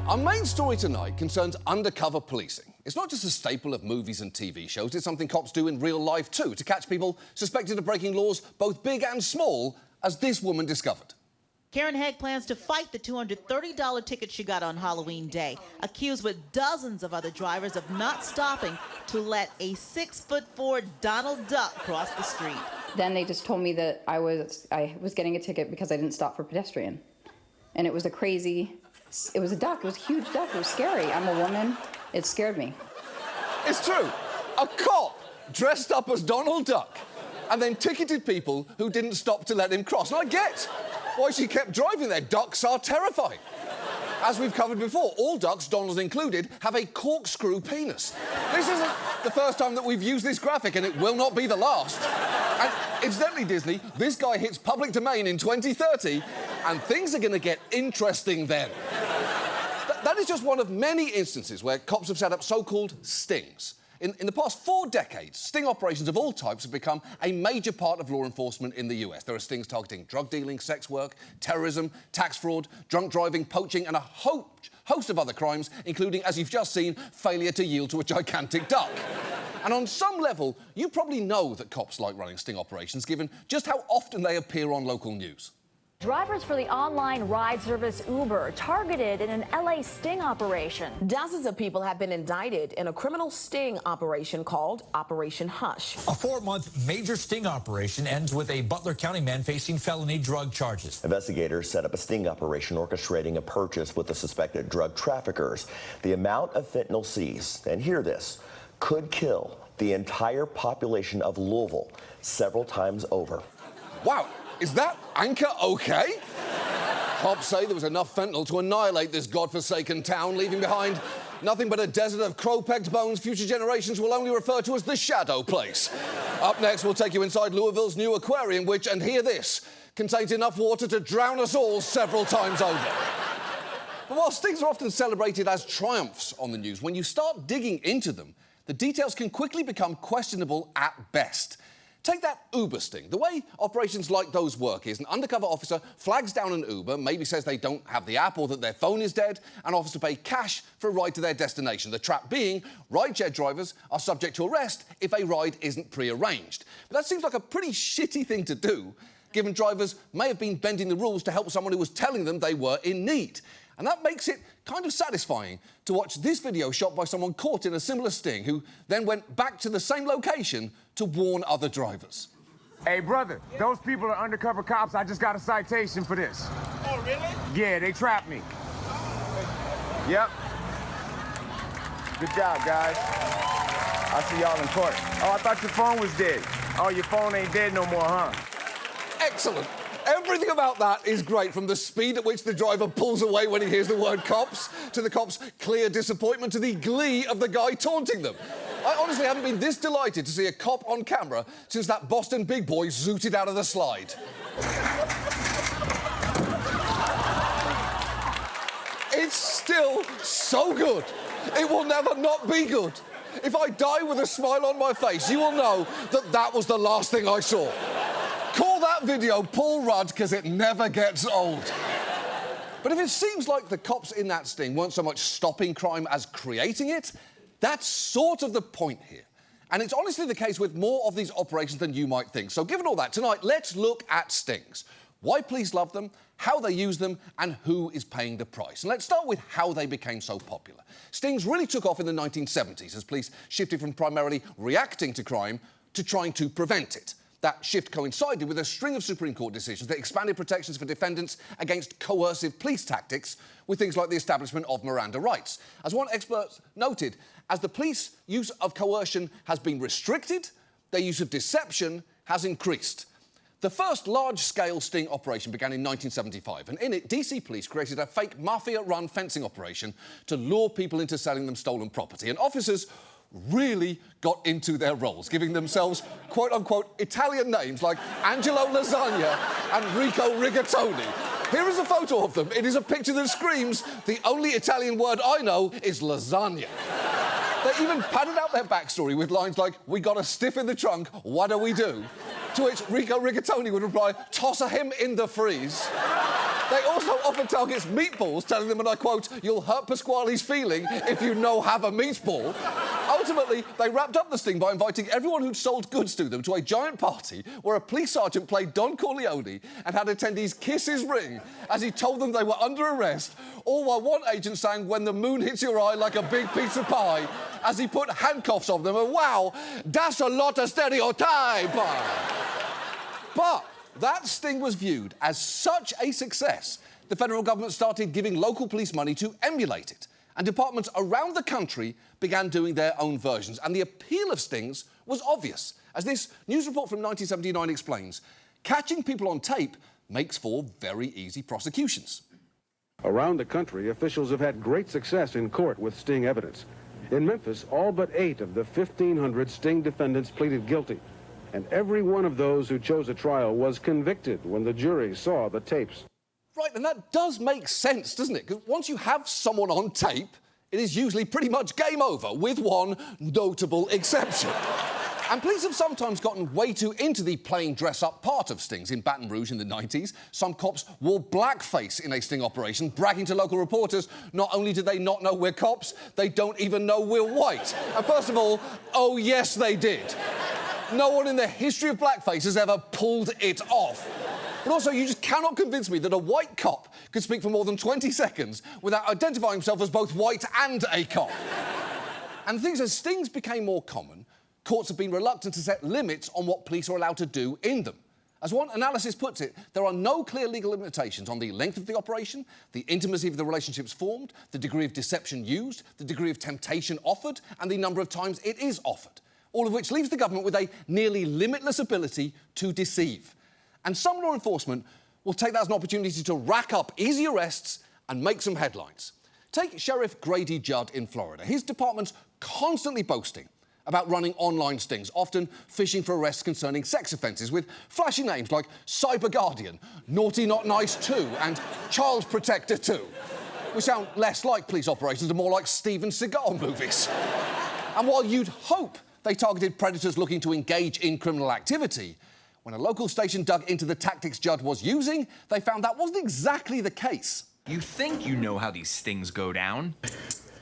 Our main story tonight concerns undercover policing. It's not just a staple of movies and TV shows, it's something cops do in real life too, to catch people suspected of breaking laws, both big and small, as this woman discovered. Karen Hegg plans to fight the $230 ticket she got on Halloween Day, accused with dozens of other drivers of not stopping to let a 6'4" Donald Duck cross the street. Then they just told me that I was getting a ticket because I didn't stop for pedestrian. And it was a duck, it was a huge duck, it was scary. I'm a woman, it scared me. It's true, a cop dressed up as Donald Duck and then ticketed people who didn't stop to let him cross. And I get why she kept driving there. Ducks are terrifying. As we've covered before, all ducks, Donald included, have a corkscrew penis. This isn't the first time that we've used this graphic, and it will not be the last. And incidentally, Disney, this guy hits public domain in 2030, and things are going to get interesting then. That is just one of many instances where cops have set up so-called stings. In the past 4 decades, sting operations of all types have become a major part of law enforcement in the US. There are stings targeting drug dealing, sex work, terrorism, tax fraud, drunk driving, poaching, and a host of other crimes, including, as you've just seen, failure to yield to a gigantic duck. And on some level, you probably know that cops like running sting operations, given just how often they appear on local news. Drivers for the online ride service Uber targeted in an LA sting operation. Dozens of people have been indicted in a criminal sting operation called Operation Hush. A 4-month major sting operation ends with a Butler County man facing felony drug charges. Investigators set up a sting operation orchestrating a purchase with the suspected drug traffickers. The amount of fentanyl seized, and hear this, could kill the entire population of Louisville several times over. Wow. Is that anchor okay? Cops say there was enough fentanyl to annihilate this godforsaken town, leaving behind nothing but a desert of crow-pecked bones future generations will only refer to as the Shadow Place. Up next, we'll take you inside Louisville's new aquarium, which, and hear this, contains enough water to drown us all several times over. But while stings are often celebrated as triumphs on the news, when you start digging into them, the details can quickly become questionable at best. Take that Uber sting. The way operations like those work is an undercover officer flags down an Uber, maybe says they don't have the app or that their phone is dead, and offers to pay cash for a ride to their destination. The trap being, rideshare drivers are subject to arrest if a ride isn't pre-arranged. But that seems like a pretty shitty thing to do, given drivers may have been bending the rules to help someone who was telling them they were in need. And that makes it kind of satisfying to watch this video shot by someone caught in a similar sting who then went back to the same location to warn other drivers. Hey, brother, those people are undercover cops. I just got a citation for this. Oh, really? Yeah, they trapped me. Yep. Good job, guys. I'll see y'all in court. Oh, I thought your phone was dead. Oh, your phone ain't dead no more, huh? Excellent. Everything about that is great, from the speed at which the driver pulls away when he hears the word cops, to the cops' clear disappointment, to the glee of the guy taunting them. I honestly haven't been this delighted to see a cop on camera since that Boston big boy zooted out of the slide. It's still so good. It will never not be good. If I die with a smile on my face, you will know that that was the last thing I saw. Call that video Paul Rudd, because it never gets old. But if it seems like the cops in that sting weren't so much stopping crime as creating it, that's sort of the point here. And it's honestly the case with more of these operations than you might think. So given all that, tonight, let's look at stings. Why police love them, how they use them, and who is paying the price. And let's start with how they became so popular. Stings really took off in the 1970s as police shifted from primarily reacting to crime to trying to prevent it. That shift coincided with a string of Supreme Court decisions that expanded protections for defendants against coercive police tactics, with things like the establishment of Miranda rights. As one expert noted, as the police use of coercion has been restricted, their use of deception has increased. The first large-scale sting operation began in 1975, and in it, DC police created a fake mafia-run fencing operation to lure people into selling them stolen property, and officers really got into their roles, giving themselves quote-unquote Italian names like Angelo Lasagna and Rico Rigatone. Here is a photo of them. It is a picture that screams, the only Italian word I know is lasagna. They even padded out their backstory with lines like, we got a stiff in the trunk, what do we do? To which Rico Rigatone would reply, toss him in the freeze. They also offer targets meatballs, telling them, and I quote, "You'll hurt Pasquale's feeling if you have a meatball." Ultimately, they wrapped up the sting by inviting everyone who'd sold goods to them to a giant party where a police sergeant played Don Corleone and had attendees kiss his ring as he told them they were under arrest, all while one agent sang "When the Moon Hits Your Eye Like a Big Pizza Pie" as he put handcuffs on them, and wow, that's a lot of stereotype. But that sting was viewed as such a success, the federal government started giving local police money to emulate it, and departments around the country began doing their own versions. And the appeal of stings was obvious. As this news report from 1979 explains, catching people on tape makes for very easy prosecutions. Around the country, officials have had great success in court with sting evidence. In Memphis, all but 8 of the 1,500 sting defendants pleaded guilty. And every one of those who chose a trial was convicted when the jury saw the tapes. Right, and that does make sense, doesn't it? Because once you have someone on tape, it is usually pretty much game over, with one notable exception. And police have sometimes gotten way too into the playing dress-up part of stings. In Baton Rouge in the 90s, some cops wore blackface in a sting operation, bragging to local reporters, not only do they not know we're cops, they don't even know we're white. And first of all, oh yes, they did. No one in the history of blackface has ever pulled it off. But also, you just cannot convince me that a white cop could speak for more than 20 seconds without identifying himself as both white and a cop. And the thing is, as stings became more common, courts have been reluctant to set limits on what police are allowed to do in them. As one analysis puts it, there are no clear legal limitations on the length of the operation, the intimacy of the relationships formed, the degree of deception used, the degree of temptation offered, and the number of times it is offered. All of which leaves the government with a nearly limitless ability to deceive. And some law enforcement will take that as an opportunity to rack up easy arrests and make some headlines. Take Sheriff Grady Judd in Florida. His department's constantly boasting about running online stings, often fishing for arrests concerning sex offences with flashy names like Cyber Guardian, Naughty Not Nice 2 and Child Protector 2, which sound less like police operations and more like Steven Seagal movies. And while you'd hope they targeted predators looking to engage in criminal activity, when a local station dug into the tactics Judd was using, they found that wasn't exactly the case. You think you know how these stings go down.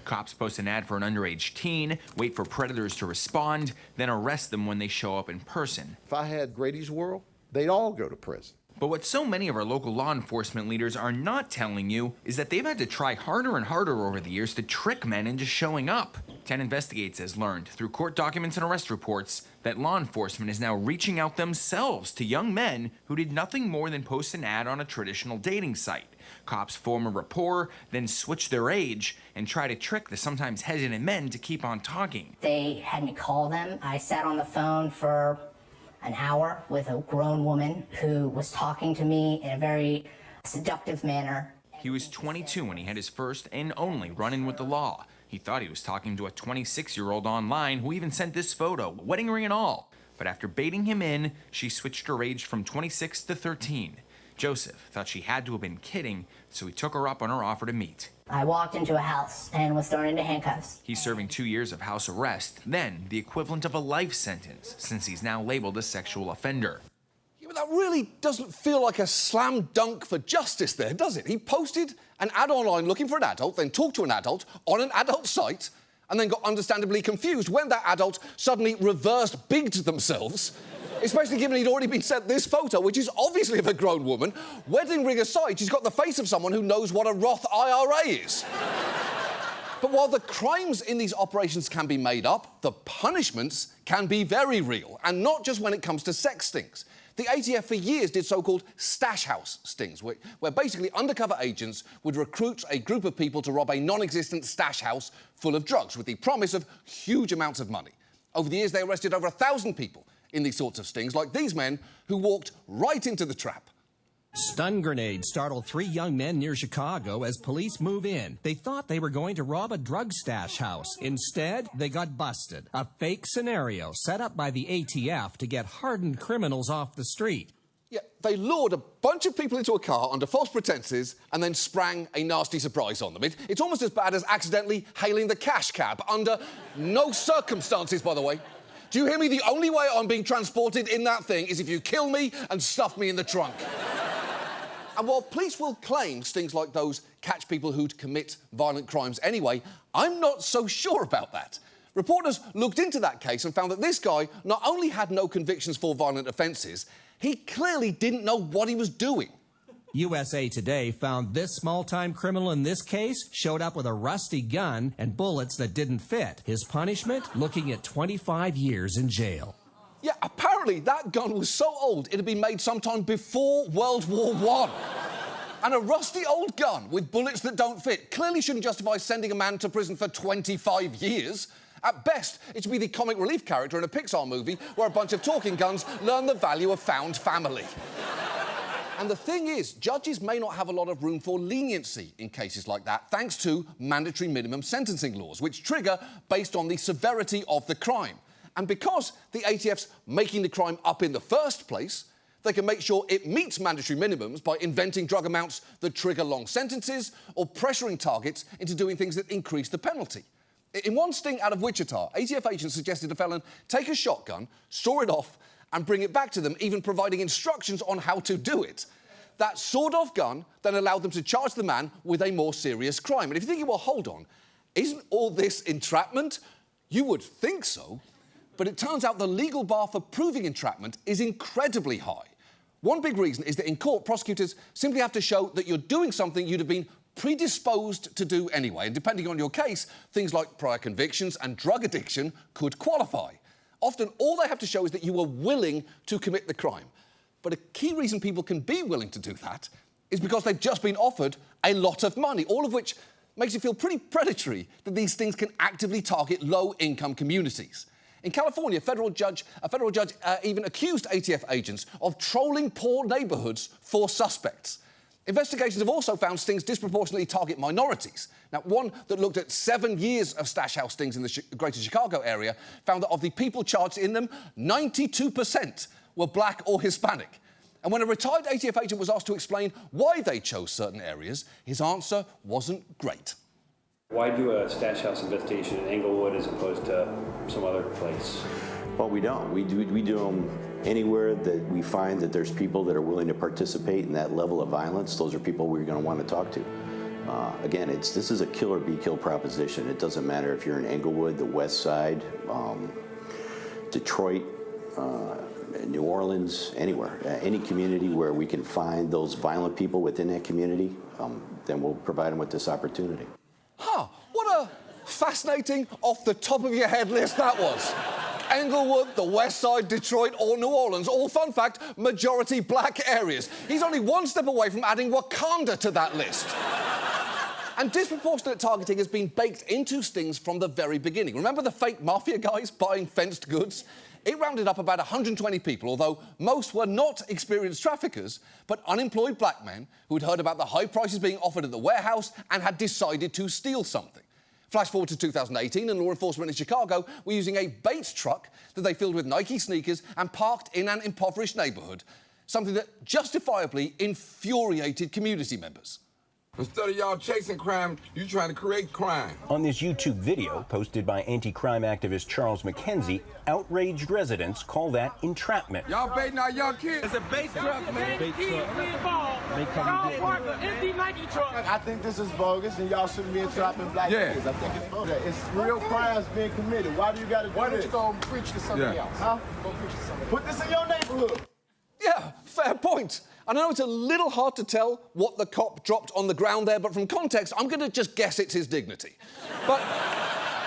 Cops post an ad for an underage teen, wait for predators to respond, then arrest them when they show up in person. If I had Grady's World, they'd all go to prison. But what so many of our local law enforcement leaders are not telling you is that they've had to try harder and harder over the years to trick men into showing up. 10 Investigates has learned through court documents and arrest reports that law enforcement is now reaching out themselves to young men who did nothing more than post an ad on a traditional dating site. Cops form a rapport, then switch their age and try to trick the sometimes hesitant men to keep on talking. They had me call them. I sat on the phone for an hour with a grown woman who was talking to me in a very seductive manner. He was 22 when he had his first and only run-in with the law. He thought he was talking to a 26-year-old online who even sent this photo, wedding ring and all. But after baiting him in, she switched her age from 26 to 13. Joseph thought she had to have been kidding, so he took her up on her offer to meet. I walked into a house and was thrown into handcuffs. He's serving 2 years of house arrest, then the equivalent of a life sentence, since he's now labeled a sexual offender. Yeah, but that really doesn't feel like a slam dunk for justice there, does it? He posted an ad online looking for an adult, then talked to an adult on an adult site, and then got understandably confused when that adult suddenly reverse-bigged themselves, especially given he'd already been sent this photo, which is obviously of a grown woman. Wedding ring aside, she's got the face of someone who knows what a Roth IRA is. But while the crimes in these operations can be made up, the punishments can be very real, and not just when it comes to sex stings. The ATF for years did so-called stash house stings, where basically undercover agents would recruit a group of people to rob a non-existent stash house full of drugs with the promise of huge amounts of money. Over the years, they arrested over 1,000 people in these sorts of stings, like these men who walked right into the trap. Stun grenades startled 3 young men near Chicago as police move in. They thought they were going to rob a drug stash house. Instead, they got busted. A fake scenario set up by the ATF to get hardened criminals off the street. Yeah, they lured a bunch of people into a car under false pretenses and then sprang a nasty surprise on them. It's almost as bad as accidentally hailing the cash cab, under no circumstances, by the way. Do you hear me? The only way I'm being transported in that thing is if you kill me and stuff me in the trunk. And while police will claim stings like those catch people who'd commit violent crimes anyway, I'm not so sure about that. Reporters looked into that case and found that this guy not only had no convictions for violent offences, he clearly didn't know what he was doing. USA Today found this small-time criminal in this case showed up with a rusty gun and bullets that didn't fit. His punishment, looking at 25 years in jail. Yeah, apparently that gun was so old it had been made sometime before World War I. And a rusty old gun with bullets that don't fit clearly shouldn't justify sending a man to prison for 25 years. At best, it should be the comic relief character in a Pixar movie where a bunch of talking guns learn the value of found family. And the thing is, judges may not have a lot of room for leniency in cases like that, thanks to mandatory minimum sentencing laws, which trigger based on the severity of the crime. And because the ATF's making the crime up in the first place, they can make sure it meets mandatory minimums by inventing drug amounts that trigger long sentences or pressuring targets into doing things that increase the penalty. In one sting out of Wichita, ATF agents suggested a felon take a shotgun, saw it off, and bring it back to them, even providing instructions on how to do it. That sawed-off gun then allowed them to charge the man with a more serious crime. And if you're thinking, well, hold on, isn't all this entrapment? You would think so. But it turns out the legal bar for proving entrapment is incredibly high. One big reason is that in court, prosecutors simply have to show that you're doing something you'd have been predisposed to do anyway. And depending on your case, things like prior convictions and drug addiction could qualify. Often, all they have to show is that you were willing to commit the crime. But a key reason people can be willing to do that is because they've just been offered a lot of money, all of which makes it feel pretty predatory that these things can actively target low-income communities. In California, a federal judge even accused ATF agents of trolling poor neighbourhoods for suspects. Investigations have also found stings disproportionately target minorities. Now, one that looked at 7 years of stash house stings in the greater Chicago area found that of the people charged in them, 92% were black or Hispanic. And when a retired ATF agent was asked to explain why they chose certain areas, his answer wasn't great. Why do a stash house investigation in Englewood as opposed to some other place? Well, we don't. We do them anywhere that we find that there's people that are willing to participate in that level of violence. Those are people we're going to want to talk to. Again, this is a kill or be killed proposition. It doesn't matter if you're in Englewood, the West Side, Detroit, New Orleans, anywhere. Any community where we can find those violent people within that community, then we'll provide them with this opportunity. Huh, what a fascinating off-the-top-of-your-head list that was. Englewood, the West Side, Detroit, or New Orleans, all, fun fact, majority black areas. He's only one step away from adding Wakanda to that list. And disproportionate targeting has been baked into stings from the very beginning. Remember the fake mafia guys buying fenced goods? It rounded up about 120 people, although most were not experienced traffickers, but unemployed black men who had heard about the high prices being offered at the warehouse and had decided to steal something. Flash forward to 2018, and law enforcement in Chicago were using a bait truck that they filled with Nike sneakers and parked in an impoverished neighbourhood, something that justifiably infuriated community members. Instead of y'all chasing crime, you trying to create crime. On this YouTube video posted by anti-crime activist Charles McKenzie, outraged residents call that entrapment. Y'all baiting out y'all kids. It's a bait truck, man. Bait truck. Y'all park an empty Nike truck. I think this is bogus, and y'all shouldn't be entrapping black kids. I think it's bogus. It's real crimes being committed. Why do you got to do this? Why don't you go and preach to somebody else? Huh? Go preach to somebody else. Put this in your neighborhood. Yeah, fair point. And I know it's a little hard to tell what the cop dropped on the ground there, but from context, I'm going to just guess it's his dignity. But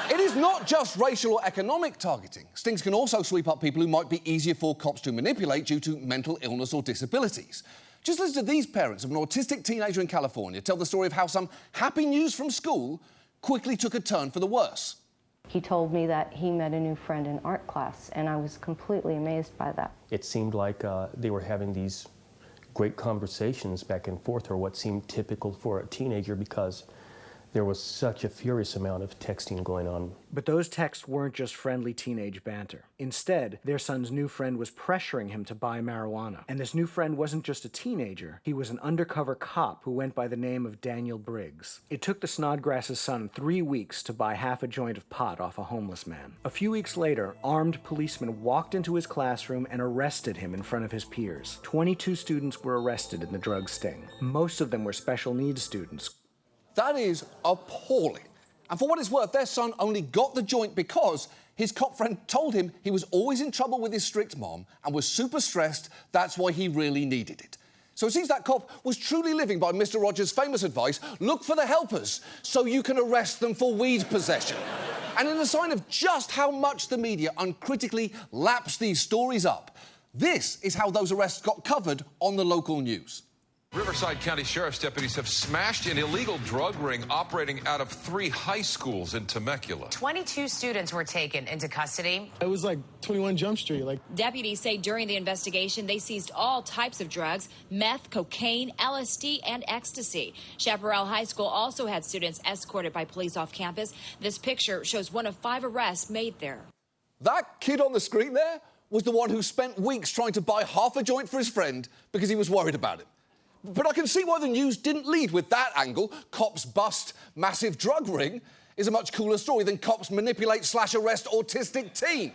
it is not just racial or economic targeting. Stings can also sweep up people who might be easier for cops to manipulate due to mental illness or disabilities. Just listen to these parents of an autistic teenager in California tell the story of how some happy news from school quickly took a turn for the worse. He told me that he met a new friend in art class, and I was completely amazed by that. It seemed like they were having these great conversations back and forth, or what seemed typical for a teenager, because There was such a furious amount of texting going on. But those texts weren't just friendly teenage banter. Instead, their son's new friend was pressuring him to buy marijuana. And this new friend wasn't just a teenager. He was an undercover cop who went by the name of Daniel Briggs. It took the Snodgrass' son 3 weeks to buy half a joint of pot off a homeless man. A few weeks later, armed policemen walked into his classroom and arrested him in front of his peers. 22 students were arrested in the drug sting. Most of them were special needs students. That is appalling. And for what it's worth, their son only got the joint because his cop friend told him he was always in trouble with his strict mom and was super stressed. That's why he really needed it. So it seems that cop was truly living by Mr. Rogers' famous advice, look for the helpers so you can arrest them for weed possession. And in a sign of just how much the media uncritically laps these stories up, this is how those arrests got covered on the local news. Riverside County Sheriff's deputies have smashed an illegal drug ring operating out of 3 high schools in Temecula. 22 students were taken into custody. It was like 21 Jump Street. Deputies say during the investigation, they seized all types of drugs, meth, cocaine, LSD, and ecstasy. Chaparral High School also had students escorted by police off campus. This picture shows one of 5 arrests made there. That kid on the screen there was the one who spent weeks trying to buy half a joint for his friend because he was worried about him. But I can see why the news didn't lead with that angle. Cops bust massive drug ring is a much cooler story than cops manipulate/arrest autistic teen.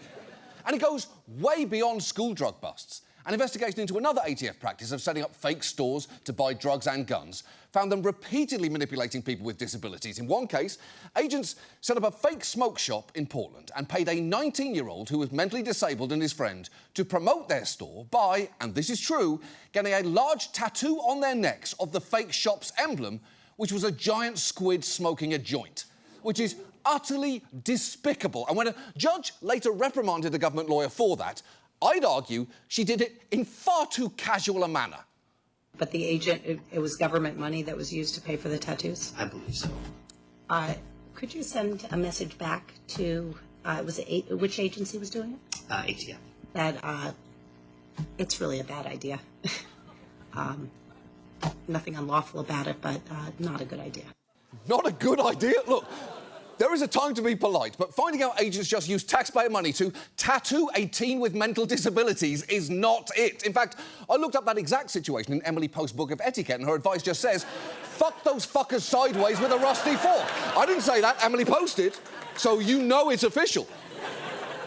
And it goes way beyond school drug busts. An investigation into another ATF practice of setting up fake stores to buy drugs and guns found them repeatedly manipulating people with disabilities. In one case, agents set up a fake smoke shop in Portland and paid a 19-year-old who was mentally disabled and his friend to promote their store by, and this is true, getting a large tattoo on their necks of the fake shop's emblem, which was a giant squid smoking a joint, which is utterly despicable. And when a judge later reprimanded a government lawyer for that, I'd argue she did it in far too casual a manner. But the agent, it was government money that was used to pay for the tattoos? I believe so. Could you send a message back to, which agency was doing it? ATF. That it's really a bad idea. Nothing unlawful about it, but not a good idea. Not a good idea? Look, there is a time to be polite, but finding out agents just use taxpayer money to tattoo a teen with mental disabilities is not it. In fact, I looked up that exact situation in Emily Post's book of etiquette, and her advice just says, fuck those fuckers sideways with a rusty fork. I didn't say that, Emily Post did, so you know it's official.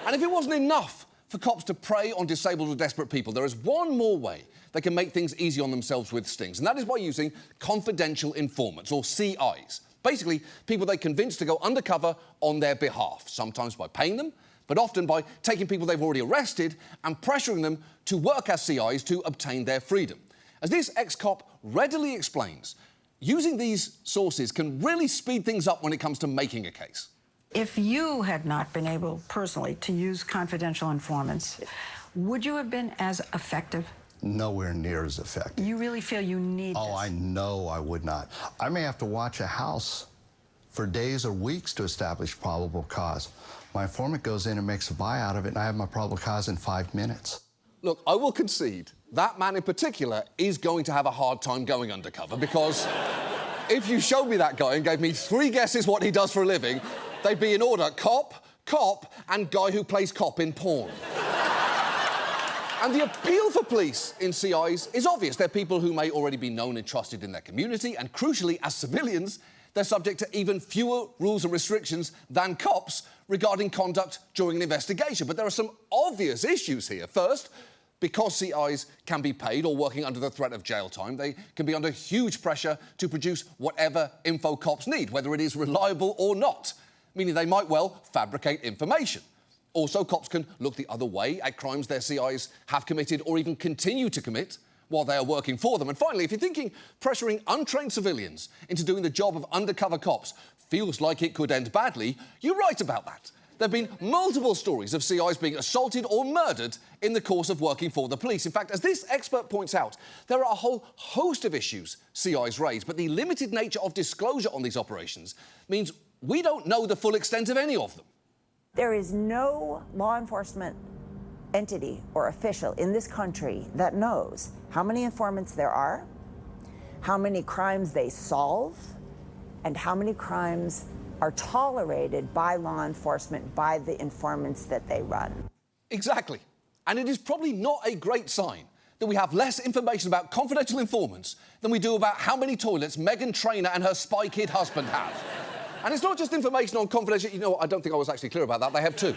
And if it wasn't enough for cops to prey on disabled or desperate people, there is one more way they can make things easy on themselves with stings, and that is by using confidential informants, or CIs. Basically, people they convince to go undercover on their behalf, sometimes by paying them, but often by taking people they've already arrested and pressuring them to work as CIs to obtain their freedom. As this ex-cop readily explains, using these sources can really speed things up when it comes to making a case. If you had not been able personally to use confidential informants, would you have been as effective? Nowhere near as effective. You really feel you need this? I know I would not. I may have to watch a house for days or weeks to establish probable cause. My informant goes in and makes a buy out of it, and I have my probable cause in 5 minutes. Look, I will concede that man in particular is going to have a hard time going undercover because if you showed me that guy and gave me 3 guesses what he does for a living, they'd be in order: cop, cop, and guy who plays cop in porn. And the appeal for police in CIs is obvious. They're people who may already be known and trusted in their community, and crucially, as civilians, they're subject to even fewer rules and restrictions than cops regarding conduct during an investigation. But there are some obvious issues here. First, because CIs can be paid or working under the threat of jail time, they can be under huge pressure to produce whatever info cops need, whether it is reliable or not, meaning they might well fabricate information. Also, cops can look the other way at crimes their CIs have committed or even continue to commit while they are working for them. And finally, if you're thinking pressuring untrained civilians into doing the job of undercover cops feels like it could end badly, you're right about that. There have been multiple stories of CIs being assaulted or murdered in the course of working for the police. In fact, as this expert points out, there are a whole host of issues CIs raise, but the limited nature of disclosure on these operations means we don't know the full extent of any of them. There is no law enforcement entity or official in this country that knows how many informants there are, how many crimes they solve, and how many crimes are tolerated by law enforcement, by the informants that they run. Exactly. And it is probably not a great sign that we have less information about confidential informants than we do about how many toilets Meghan Trainor and her spy kid husband have. And it's not just information on confidential... You know what, I don't think I was actually clear about that. They have two.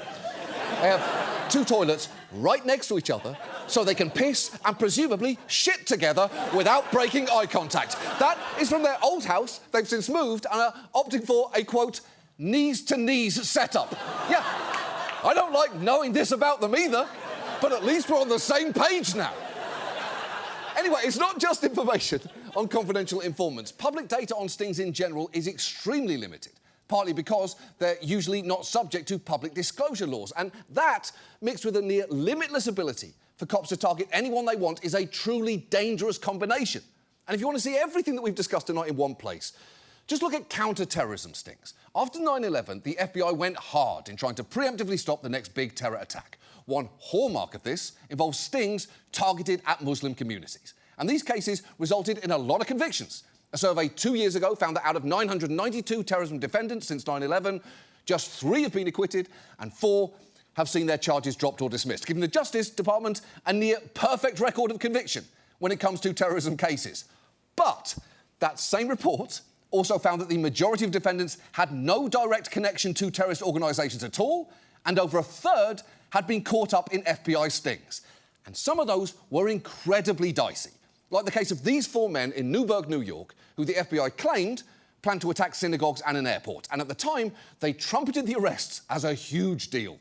They have two toilets right next to each other so they can piss and presumably shit together without breaking eye contact. That is from their old house. They've since moved and are opting for a, quote, knees-to-knees setup. Yeah, I don't like knowing this about them either, but at least we're on the same page now. Anyway, it's not just information on confidential informants. Public data on stings in general is extremely limited, partly because they're usually not subject to public disclosure laws. And that, mixed with a near limitless ability for cops to target anyone they want, is a truly dangerous combination. And if you want to see everything that we've discussed tonight in one place, just look at counterterrorism stings. After 9/11, the FBI went hard in trying to preemptively stop the next big terror attack. One hallmark of this involves stings targeted at Muslim communities. And these cases resulted in a lot of convictions. A survey 2 years ago found that out of 992 terrorism defendants since 9/11, just 3 have been acquitted and 4 have seen their charges dropped or dismissed, giving the Justice Department a near-perfect record of conviction when it comes to terrorism cases. But that same report also found that the majority of defendants had no direct connection to terrorist organisations at all, and over a third had been caught up in FBI stings. And some of those were incredibly dicey, like the case of these 4 men in Newburgh, New York, who the FBI claimed planned to attack synagogues and an airport. And at the time, they trumpeted the arrests as a huge deal.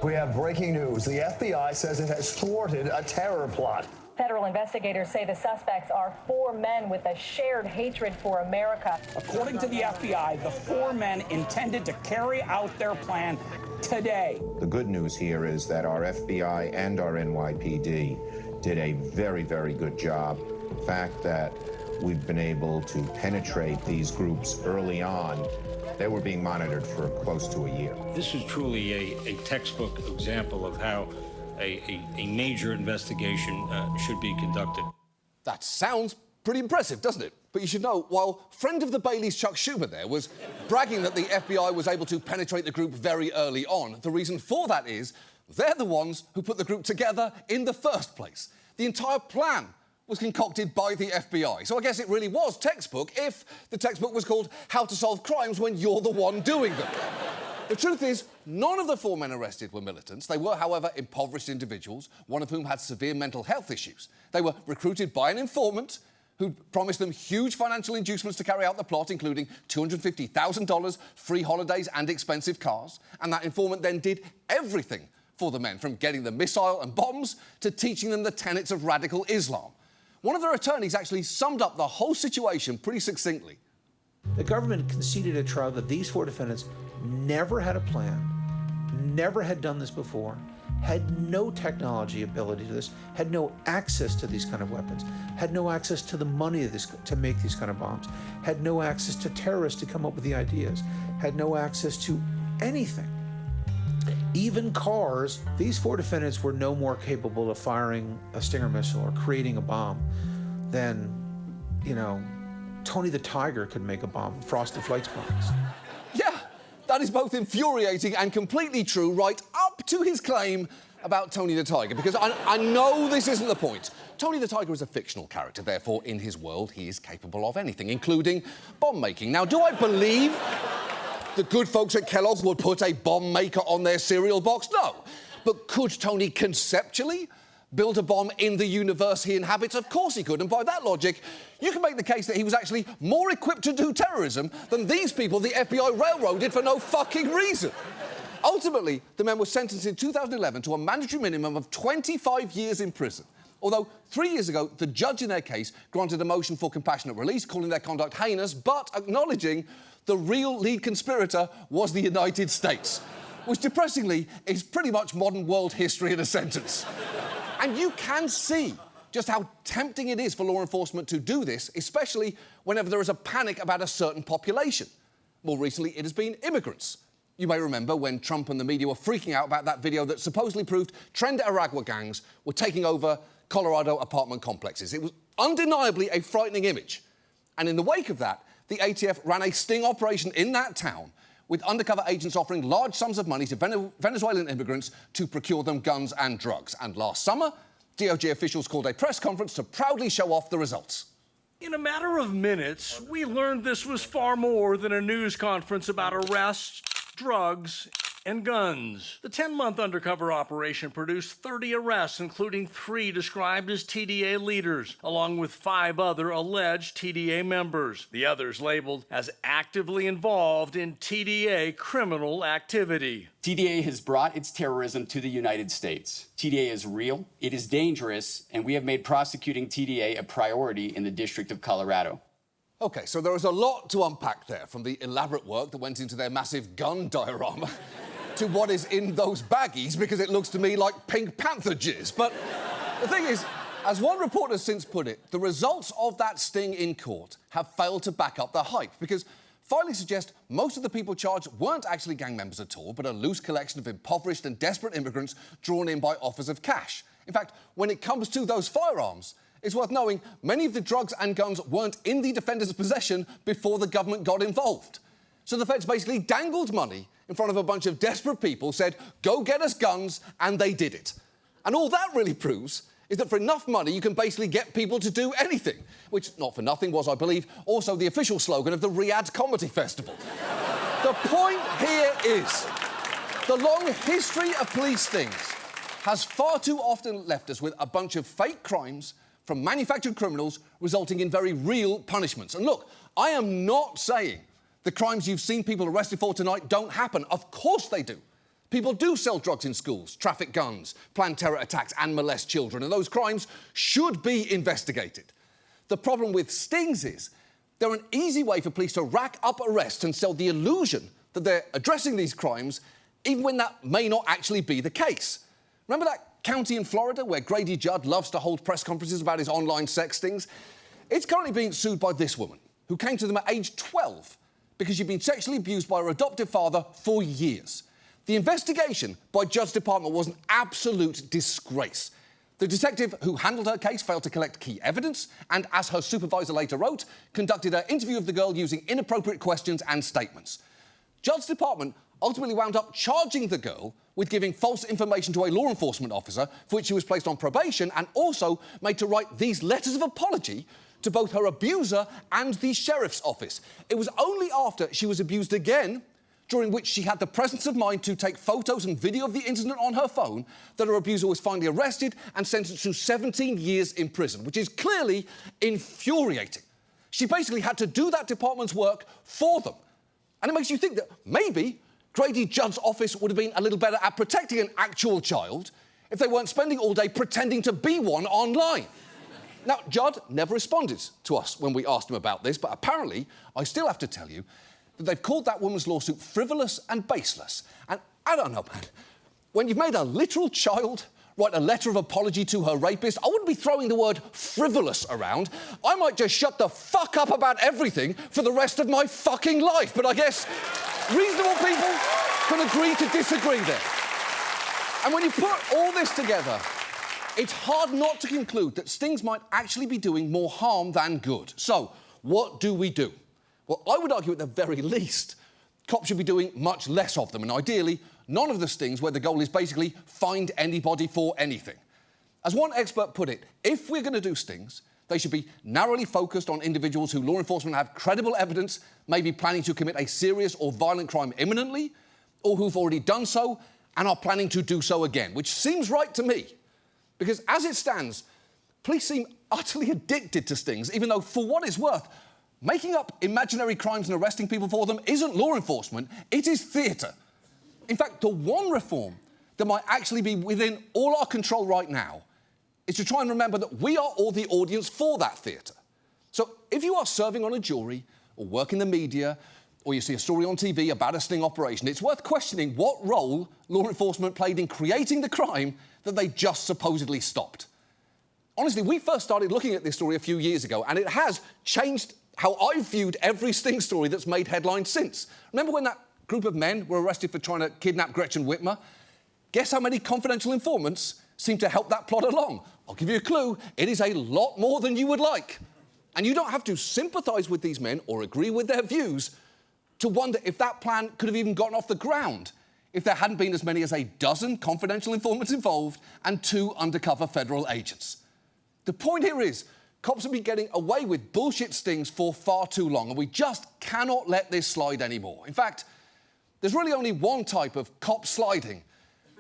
We have breaking news. The FBI says it has thwarted a terror plot. Federal investigators say the suspects are 4 men with a shared hatred for America. According to the FBI, the 4 men intended to carry out their plan today. The good news here is that our FBI and our NYPD did a very, very good job. The fact that we've been able to penetrate these groups early on, they were being monitored for close to a year. This is truly a textbook example of how a major investigation should be conducted. That sounds pretty impressive, doesn't it? But you should know, while friend of the Baileys Chuck Schumer there was bragging that the FBI was able to penetrate the group very early on, the reason for that is they're the ones who put the group together in the first place. The entire plan was concocted by the FBI. So I guess it really was textbook if the textbook was called How to Solve Crimes When You're the One Doing Them. The truth is, none of the 4 men arrested were militants. They were, however, impoverished individuals, one of whom had severe mental health issues. They were recruited by an informant who promised them huge financial inducements to carry out the plot, including $250,000, free holidays and expensive cars. And that informant then did everything for the men, from getting the missile and bombs to teaching them the tenets of radical Islam. One of their attorneys actually summed up the whole situation pretty succinctly. The government conceded at trial that these 4 defendants never had a plan, never had done this before, had no technology ability to this, had no access to these kind of weapons, had no access to the money to make these kind of bombs, had no access to terrorists to come up with the ideas, had no access to anything. Even cars. These 4 defendants were no more capable of firing a Stinger missile or creating a bomb than, you know, Tony the Tiger could make a bomb, Frosted Flakes bombs. Yeah, that is both infuriating and completely true, right up to his claim about Tony the Tiger, because I know this isn't the point. Tony the Tiger is a fictional character, therefore, in his world, he is capable of anything, including bomb-making. Now, do I believe the good folks at Kellogg's would put a bomb maker on their cereal box? No. But could Tony conceptually build a bomb in the universe he inhabits? Of course he could, and by that logic, you can make the case that he was actually more equipped to do terrorism than these people the FBI railroaded for no fucking reason. Ultimately, the men were sentenced in 2011 to a mandatory minimum of 25 years in prison. Although 3 years ago, the judge in their case granted a motion for compassionate release, calling their conduct heinous, but acknowledging the real lead conspirator was the United States, which, depressingly, is pretty much modern world history in a sentence. And you can see just how tempting it is for law enforcement to do this, especially whenever there is a panic about a certain population. More recently, it has been immigrants. You may remember when Trump and the media were freaking out about that video that supposedly proved Trend Aragua gangs were taking over Colorado apartment complexes. It was undeniably a frightening image. And in the wake of that, the ATF ran a sting operation in that town with undercover agents offering large sums of money to Venezuelan immigrants to procure them guns and drugs. And last summer, DOJ officials called a press conference to proudly show off the results. In a matter of minutes, we learned this was far more than a news conference about arrests, drugs, and guns. The 10-month undercover operation produced 30 arrests, including 3 described as TDA leaders, along with 5 other alleged TDA members. The others labeled as actively involved in TDA criminal activity. TDA has brought its terrorism to the United States. TDA is real, it is dangerous, and we have made prosecuting TDA a priority in the District of Colorado. OK, so there is a lot to unpack there, from the elaborate work that went into their massive gun diorama to what is in those baggies, because it looks to me like Pink Panther jizz. But the thing is, as one reporter has since put it, the results of that sting in court have failed to back up the hype, because filings suggest most of the people charged weren't actually gang members at all, but a loose collection of impoverished and desperate immigrants drawn in by offers of cash. In fact, when it comes to those firearms, it's worth knowing many of the drugs and guns weren't in the defenders' possession before the government got involved. So the feds basically dangled money in front of a bunch of desperate people, said, go get us guns, and they did it. And all that really proves is that for enough money, you can basically get people to do anything, which, not for nothing, was, I believe, also the official slogan of the Riyadh Comedy Festival. The point here is, the long history of police stings has far too often left us with a bunch of fake crimes from manufactured criminals, resulting in very real punishments. And look, I am not saying the crimes you've seen people arrested for tonight don't happen. Of course they do. People do sell drugs in schools, traffic guns, plan terror attacks and molest children, and those crimes should be investigated. The problem with stings is they're an easy way for police to rack up arrests and sell the illusion that they're addressing these crimes, even when that may not actually be the case. Remember that county in Florida where Grady Judd loves to hold press conferences about his online sex stings? It's currently being sued by this woman, who came to them at age 12 because she'd been sexually abused by her adoptive father for years. The investigation by Judd's department was an absolute disgrace. The detective who handled her case failed to collect key evidence and, as her supervisor later wrote, conducted an interview of the girl using inappropriate questions and statements. Judd's department ultimately wound up charging the girl with giving false information to a law enforcement officer, for which she was placed on probation, and also made to write these letters of apology to both her abuser and the sheriff's office. It was only after she was abused again, during which she had the presence of mind to take photos and video of the incident on her phone, that her abuser was finally arrested and sentenced to 17 years in prison, which is clearly infuriating. She basically had to do that department's work for them. And it makes you think that maybe Grady Judd's office would have been a little better at protecting an actual child if they weren't spending all day pretending to be one online. Now, Judd never responded to us when we asked him about this, but apparently, I still have to tell you that they've called that woman's lawsuit frivolous and baseless. And I don't know, man, when you've made a literal child write a letter of apology to her rapist, I wouldn't be throwing the word frivolous around. I might just shut the fuck up about everything for the rest of my fucking life. But I guess reasonable people can agree to disagree there. And when you put all this together, it's hard not to conclude that stings might actually be doing more harm than good. So, what do we do? Well, I would argue at the very least, cops should be doing much less of them, and ideally, none of the stings where the goal is basically find anybody for anything. As one expert put it, if we're going to do stings, they should be narrowly focused on individuals who law enforcement have credible evidence may be planning to commit a serious or violent crime imminently, or who've already done so and are planning to do so again, which seems right to me. Because as it stands, police seem utterly addicted to stings, even though, for what it's worth, making up imaginary crimes and arresting people for them isn't law enforcement, it is theatre. In fact, the one reform that might actually be within all our control right now is to try and remember that we are all the audience for that theatre. So if you are serving on a jury or work in the media, or you see a story on TV about a sting operation, it's worth questioning what role law enforcement played in creating the crime that they just supposedly stopped. Honestly, we first started looking at this story a few years ago, and it has changed how I've viewed every sting story that's made headlines since. Remember when that group of men were arrested for trying to kidnap Gretchen Whitmer? Guess how many confidential informants seemed to help that plot along? I'll give you a clue. It is a lot more than you would like. And you don't have to sympathise with these men or agree with their views to wonder if that plan could have even gotten off the ground if there hadn't been as many as a dozen confidential informants involved and 2 undercover federal agents. The point here is, cops have been getting away with bullshit stings for far too long, and we just cannot let this slide anymore. In fact, there's really only one type of cop sliding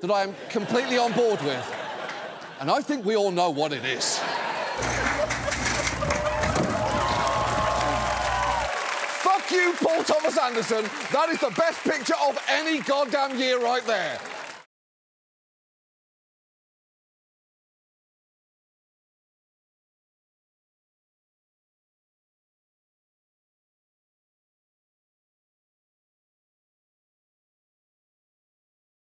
that I am completely on board with, and I think we all know what it is. Fuck you, Paul Thomas Anderson. That is the best picture of any goddamn year right there.